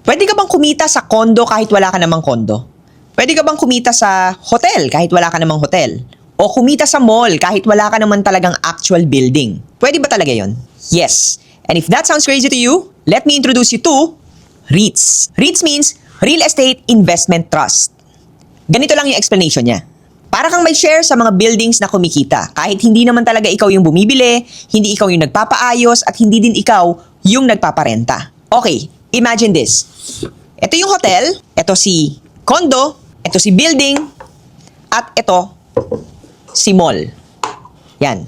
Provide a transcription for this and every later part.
Pwede ka bang kumita sa kondo kahit wala ka namang kondo? Pwede ka bang kumita sa hotel kahit wala ka namang hotel? O kumita sa mall kahit wala ka naman talagang actual building? Pwede ba talaga yon? Yes. And if that sounds crazy to you, let me introduce you to REITs. REITs means Real Estate Investment Trust. Ganito lang yung explanation niya. Para kang may share sa mga buildings na kumikita. Kahit hindi naman talaga ikaw yung bumibili, hindi ikaw yung nagpapaayos, at hindi din ikaw yung nagpaparenta. Okay, imagine this. Ito yung hotel, ito si condo, ito si building, at ito si mall. Yan.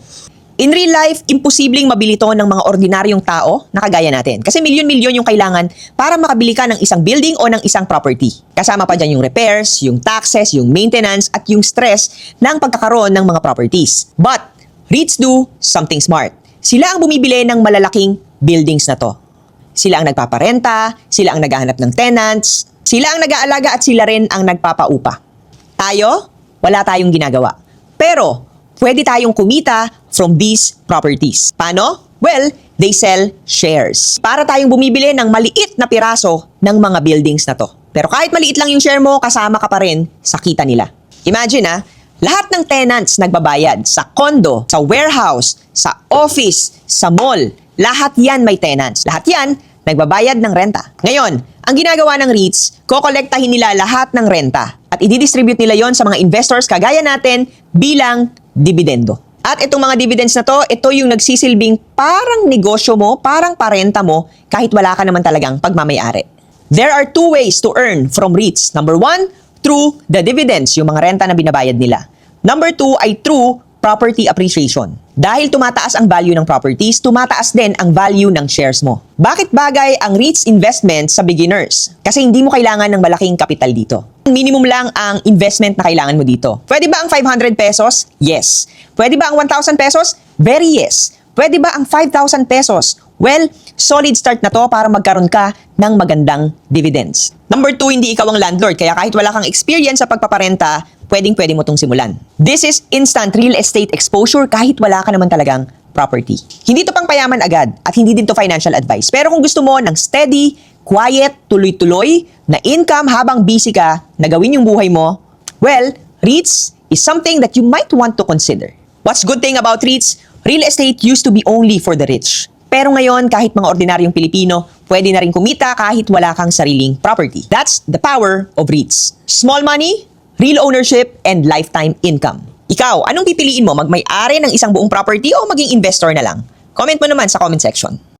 In real life, imposibleng mabili to ng mga ordinaryong tao na kagaya natin. Kasi milyon-milyon yung kailangan para makabili ka ng isang building o ng isang property. Kasama pa dyan yung repairs, yung taxes, yung maintenance, at yung stress ng pagkakaroon ng mga properties. But, REITs do something smart. Sila ang bumibili ng malalaking buildings na to. Sila ang nagpaparenta, sila ang naghahanap ng tenants, sila ang nag-aalaga at sila rin ang nagpapaupa. Tayo, wala tayong ginagawa. Pero, pwede tayong kumita from these properties. Paano? Well, they sell shares. Para tayong bumibili ng maliit na piraso ng mga buildings na to. Pero kahit maliit lang yung share mo, kasama ka pa rin sa kita nila. Imagine lahat ng tenants nagbabayad sa condo, sa warehouse, sa office, sa mall. Lahat yan may tenants. Lahat yan nagbabayad ng renta. Ngayon, ang ginagawa ng REITs, kokolektahin nila lahat ng renta at i-distribute nila yon sa mga investors kagaya natin bilang dividendo. At itong mga dividends na to, ito yung nagsisilbing parang negosyo mo, parang parenta mo, kahit wala ka naman talagang pagmamayari. There are two ways to earn from REITs. Number one, through the dividends, yung mga renta na binabayad nila. Number two ay through property appreciation. Dahil tumataas ang value ng properties, tumataas din ang value ng shares mo. Bakit bagay ang REITs investment sa beginners? Kasi hindi mo kailangan ng malaking kapital dito. Minimum lang ang investment na kailangan mo dito. Pwede ba ang 500 pesos? Yes. Pwede ba ang 1,000 pesos? Very yes. Pwede ba ang 5,000 pesos? Well, solid start na to para magkaroon ka ng magandang dividends. Number two, hindi ikaw ang landlord. Kaya kahit wala kang experience sa pagpaparenta, pwedeng-pwede mo itong simulan. This is instant real estate exposure kahit wala ka naman talagang property. Hindi to pang payaman agad at hindi din to financial advice. Pero kung gusto mo ng steady, quiet, tuloy-tuloy na income habang busy ka na gawin yung buhay mo, well, REITs is something that you might want to consider. What's good thing about REITs? Real estate used to be only for the rich. Pero ngayon, kahit mga ordinaryong Pilipino, pwede na rin kumita kahit wala kang sariling property. That's the power of REITs. Small money, real ownership, and lifetime income. Ikaw, anong pipiliin mo? Magmay-ari ng isang buong property o maging investor na lang? Comment mo naman sa comment section.